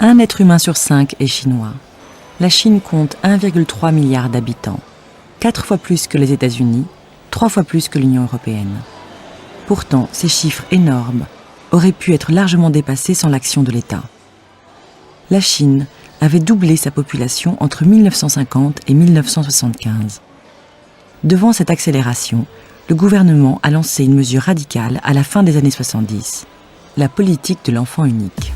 Un être humain sur 5 est chinois. La Chine compte 1,3 milliard d'habitants, 4 fois plus que les États-Unis, 3 fois plus que l'Union européenne. Pourtant, ces chiffres énormes auraient pu être largement dépassés sans l'action de l'État. La Chine avait doublé sa population entre 1950 et 1975. Devant cette accélération, le gouvernement a lancé une mesure radicale à la fin des années 70, la politique de l'enfant unique.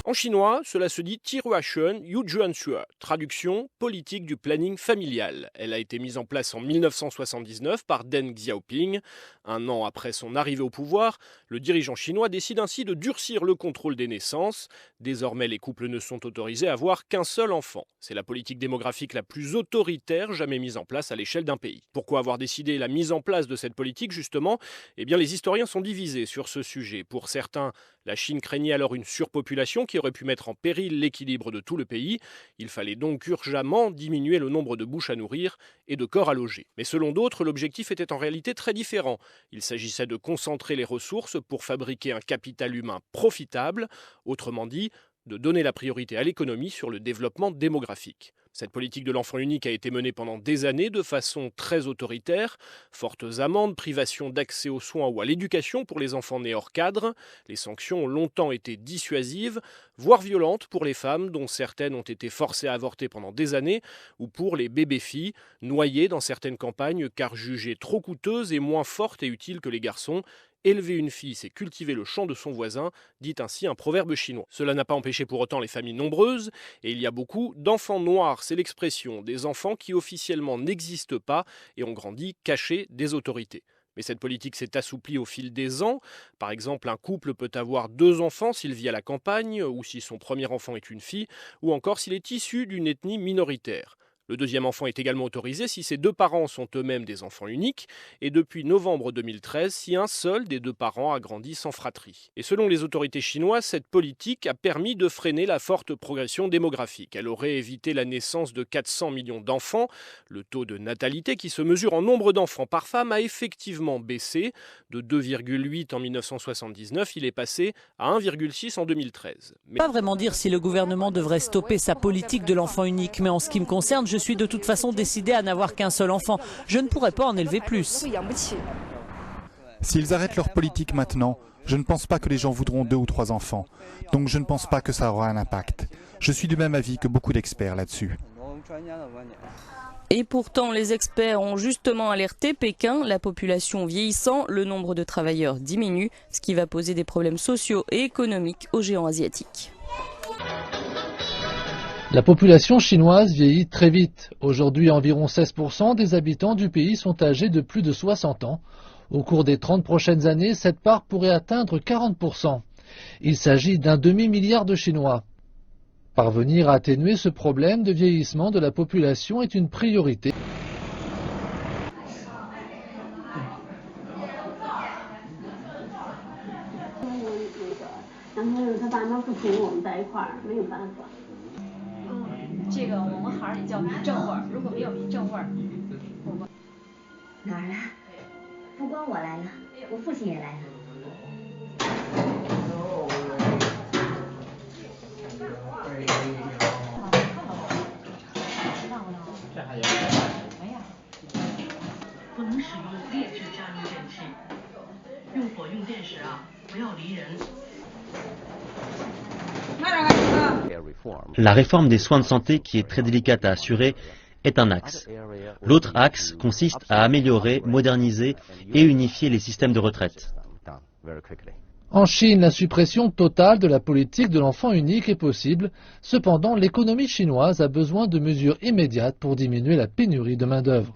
En chinois, cela se dit Tiruashun Yujuansua, traduction politique du planning familial. Elle a été mise en place en 1979 par Deng Xiaoping. Un an après son arrivée au pouvoir, le dirigeant chinois décide ainsi de durcir le contrôle des naissances. Désormais, les couples ne sont autorisés à avoir qu'un seul enfant. C'est la politique démographique la plus autoritaire jamais mise en place à l'échelle d'un pays. Pourquoi avoir décidé la mise en place de cette politique, justement ? Eh bien, les historiens sont divisés sur ce sujet. Pour certains, la Chine craignait alors une surpopulation qui aurait pu mettre en péril l'équilibre de tout le pays. Il fallait donc urgemment diminuer le nombre de bouches à nourrir et de corps à loger. Mais selon d'autres, l'objectif était en réalité très différent. Il s'agissait de concentrer les ressources pour fabriquer un capital humain profitable, autrement dit, de donner la priorité à l'économie sur le développement démographique. Cette politique de l'enfant unique a été menée pendant des années de façon très autoritaire. Fortes amendes, privation d'accès aux soins ou à l'éducation pour les enfants nés hors cadre. Les sanctions ont longtemps été dissuasives, voire violentes pour les femmes, dont certaines ont été forcées à avorter pendant des années, ou pour les bébés-filles, noyées dans certaines campagnes car jugées trop coûteuses et moins fortes et utiles que les garçons. Élever une fille, c'est cultiver le champ de son voisin, dit ainsi un proverbe chinois. Cela n'a pas empêché pour autant les familles nombreuses, et il y a beaucoup d'enfants noirs, c'est l'expression, des enfants qui officiellement n'existent pas et ont grandi cachés des autorités. Mais cette politique s'est assouplie au fil des ans. Par exemple, un couple peut avoir 2 enfants s'il vit à la campagne, ou si son premier enfant est une fille, ou encore s'il est issu d'une ethnie minoritaire. Le deuxième enfant est également autorisé si ses 2 parents sont eux-mêmes des enfants uniques et depuis novembre 2013 si un seul des 2 parents a grandi sans fratrie. Et selon les autorités chinoises, cette politique a permis de freiner la forte progression démographique. Elle aurait évité la naissance de 400 millions d'enfants. Le taux de natalité qui se mesure en nombre d'enfants par femme a effectivement baissé. De 2,8 en 1979, il est passé à 1,6 en 2013. Mais... Pas vraiment dire si le gouvernement devrait stopper sa politique de l'enfant unique, mais en ce qui me concerne, je suis de toute façon décidé à n'avoir qu'un seul enfant. Je ne pourrais pas en élever plus. S'ils arrêtent leur politique maintenant, je ne pense pas que les gens voudront 2 ou 3 enfants. Donc je ne pense pas que ça aura un impact. Je suis du même avis que beaucoup d'experts là-dessus. Et pourtant, les experts ont justement alerté Pékin, la population vieillissant, le nombre de travailleurs diminue, ce qui va poser des problèmes sociaux et économiques aux géants asiatiques. La population chinoise vieillit très vite. Aujourd'hui, environ 16% des habitants du pays sont âgés de plus de 60 ans. Au cours des 30 prochaines années, cette part pourrait atteindre 40%. Il s'agit d'un demi-milliard de Chinois. Parvenir à atténuer ce problème de vieillissement de la population est une priorité. La réforme des soins de santé, qui est très délicate à assurer, est un axe. L'autre axe consiste à améliorer, moderniser et unifier les systèmes de retraite. En Chine, la suppression totale de la politique de l'enfant unique est possible. Cependant, l'économie chinoise a besoin de mesures immédiates pour diminuer la pénurie de main-d'œuvre.